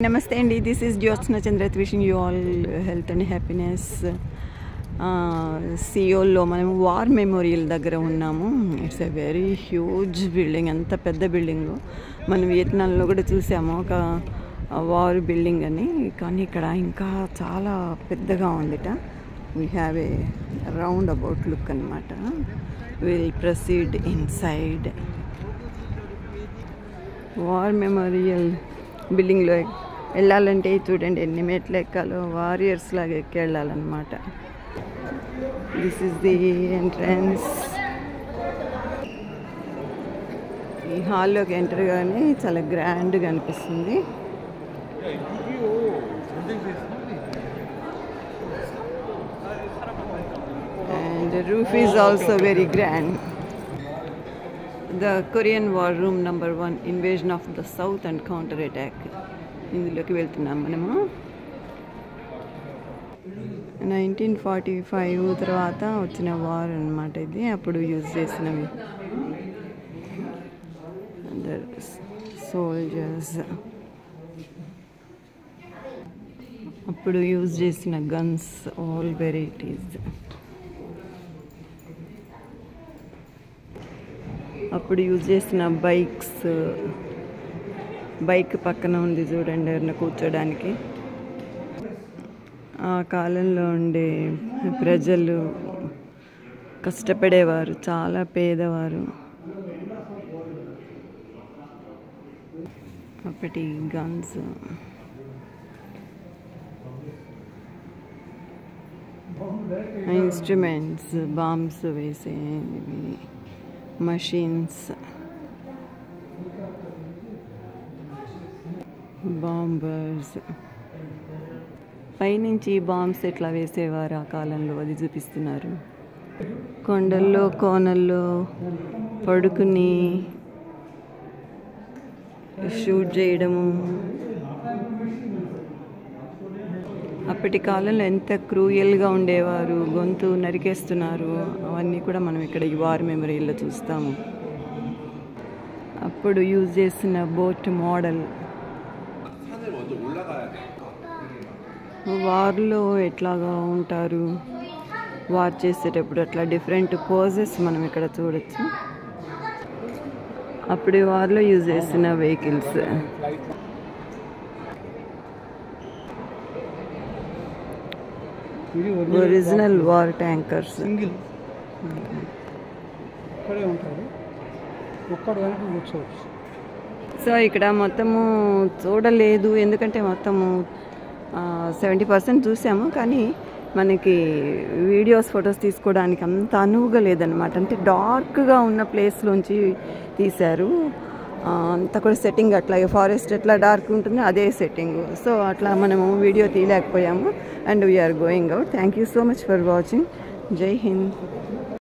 Namaste Andy, this is Jyotsna Chandrat wishing you all health and happiness. సియోల్లో మనం war memorial దగ్గర ఉన్నాము. It's a very huge building, అంత పెద్ద building. మనం వియత్నాంలో కూడా చూసాము ఒక వార్ బిల్డింగ్ అని, కానీ ఇక్కడ ఇంకా చాలా పెద్దగా ఉందిట. We have a round about look అనమాట. Will proceed inside. War memorial బిల్డింగ్లో వెళ్ళాలంటే చూడండి ఎన్ని మెట్లు ఎక్కాలో, వారియర్స్ లాగా ఎక్కి వెళ్ళాలన్నమాట. This is the entrance. ఈ హాల్లోకి ఎంటర్ కానీ చాలా గ్రాండ్గా అనిపిస్తుంది. And roof is also very grand. The Korean war room number 1, invasion of the south and counter attack. ఇందులోకి వెళ్తున్నాం మనము. 1945 తర్వాత వచ్చిన వార్ అన్నమాట ఇది. అప్పుడు యూజ్ చేసినవి సోల్జర్స్, అప్పుడు యూజ్ చేసిన గన్స్, ఆల్ వెరైటీస్. అప్పుడు యూజ్ చేసిన బైక్స్, బైక్ పక్కన ఉంది చూడండి ఎవరిన కూర్చోడానికి. ఆ కాలంలో ఉండే ప్రజలు కష్టపడేవారు, చాలా పేదవారు. అప్పటి గన్స్, ఇన్స్ట్రుమెంట్స్, బాంబ్స్ వేసేవి, మషీన్స్, బాంబర్స్. పైనుంచి బాంబ్స్ ఎట్లా వేసేవారు ఆ కాలంలో, అది చూపిస్తున్నారు. కొండల్లో కోనల్లో పడుకుని షూట్ చేయడము. అప్పటి కాలంలో ఎంత క్రూయల్గా ఉండేవారు, గొంతు నరికేస్తున్నారు, అవన్నీ కూడా మనం ఇక్కడ ఈ వార్ మెమోరియల్లో చూస్తాము. అప్పుడు యూజ్ చేసిన బోట్ మోడల్. వార్లో ఎట్లాగా ఉంటారు, వార్ చేసేటప్పుడు అట్లా డిఫరెంట్ పోజెస్ మనం ఇక్కడ చూడొచ్చు. అప్పుడు వార్లో యూజ్ చేసిన vehicles. Original war tankers. So ఇక్కడ మొత్తము చూడలేదు, ఎందుకంటే మొత్తము 70% చూసాము, కానీ మనకి వీడియోస్, ఫొటోస్ తీసుకోవడానికి అంత అనువుగా లేదనమాట. అంటే డార్క్గా ఉన్న ప్లేస్లోంచి తీశారు. అంతా కూడా సెట్టింగ్ అట్లాగే ఫారెస్ట్ ఎట్లా డార్క్ ఉంటుందో అదే సెట్టింగ్. సో అట్లా మనము వీడియో తీయలేకపోయాము. And we're going out. Thank you so much for watching. జై హింద్.